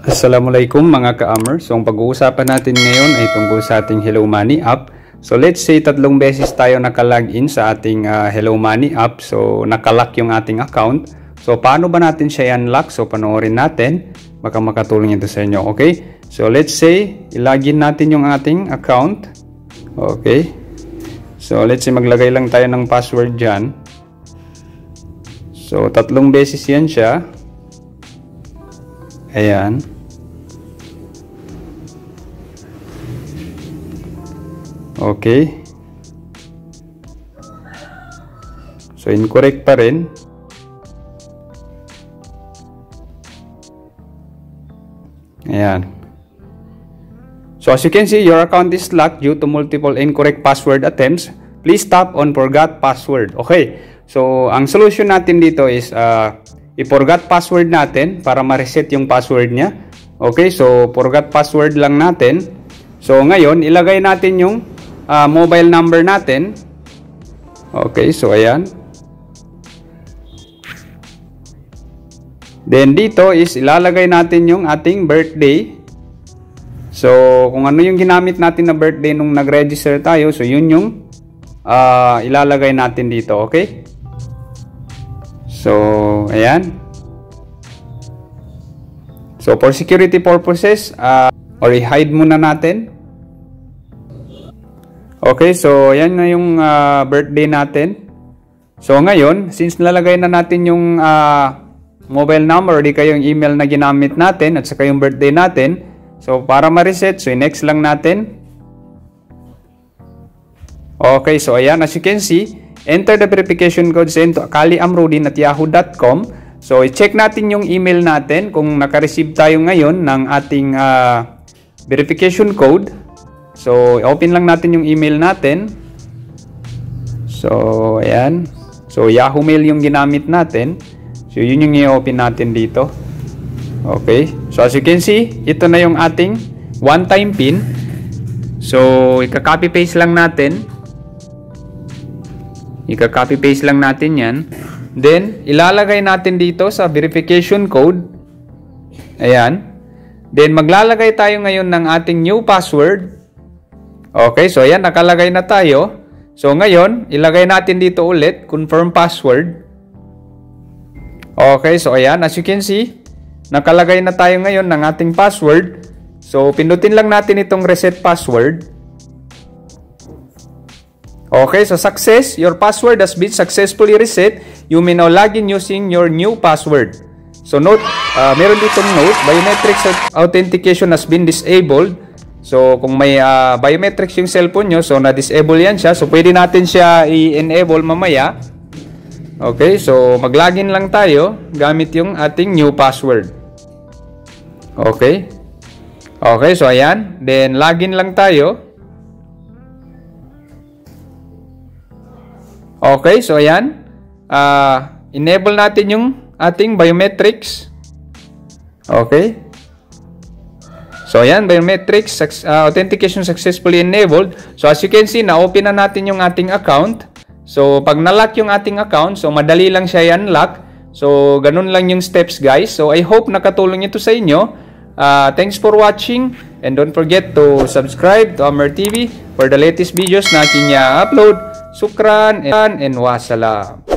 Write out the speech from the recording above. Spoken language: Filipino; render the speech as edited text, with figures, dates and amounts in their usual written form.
Assalamualaikum mga ka-Ammer. So ang pag-uusapan natin ngayon ay tungkol sa ating Hello Money app. So let's say 3 beses tayo nakalogin sa ating Hello Money app. So nakalock yung ating account. So paano ba natin siya i-unlock? So panoorin natin. Baka makatulong ito sa inyo. Okay? So let's say ilagin natin yung ating account. Okay? So let's say maglagay lang tayo ng password dyan. So 3 beses yan siya. Ayan. Okay. So incorrect pa rin. Ayan. So as you can see, your account is locked due to multiple incorrect password attempts. Please tap on forgot password. Okay. So ang solution natin dito is i-forgot password natin para ma-reset yung password niya. Okay, so forgot password lang natin. So ngayon, ilagay natin yung mobile number natin. Okay, so ayan. Then dito is ilalagay natin yung ating birthday. So kung ano yung ginamit natin na birthday nung nag-register tayo, so yun yung ilalagay natin dito, okay? So, ayan. So, for security purposes, or i-hide muna natin. Okay, so, ayan na yung birthday natin. So, ngayon, since nalagay na natin yung mobile number, di kayong email na ginamit natin, at saka yung birthday natin. So, para ma-reset, so, next lang natin. Okay, so, ayan, as you can see, enter the verification code sent to kaliamrodin@yahoo.com. So, i-check natin yung email natin kung naka-receive tayo ngayon ng ating verification code. So, open lang natin yung email natin. So, ayan. So, Yahoo Mail yung ginamit natin. So, yun yung i-open natin dito. Okay. So, as you can see, ito na yung ating one-time PIN. So, ika-copy paste lang natin. Ika-copy paste lang natin yan. Then, ilalagay natin dito sa verification code. Ayan. Then, maglalagay tayo ngayon ng ating new password. Okay, so ayan, nakalagay na tayo. So, ngayon, ilagay natin dito ulit, confirm password. Okay, so ayan, as you can see, nakalagay na tayo ngayon ng ating password. So, pindutin lang natin itong reset password. Okay, so success. Your password has been successfully reset. You may now log in using your new password. So note, meron ditong note, biometrics authentication has been disabled. So kung may biometrics yung cellphone nyo, so na-disable yan siya. So pwede natin siya i-enable mamaya. Okay, so mag-login lang tayo gamit yung ating new password. Okay. Okay, so ayan. Then login lang tayo. Okay, so ayan. Enable natin yung ating biometrics. Okay. So ayan, biometrics authentication successfully enabled. So as you can see, na-open na natin yung ating account. So pag na-lock yung ating account, so madali lang siya i-unlock. So ganun lang yung steps, guys. So I hope nakatulong ito sa inyo. Thanks for watching and don't forget to subscribe to Ammer TV for the latest videos na aking upload. Sukran and wassalam.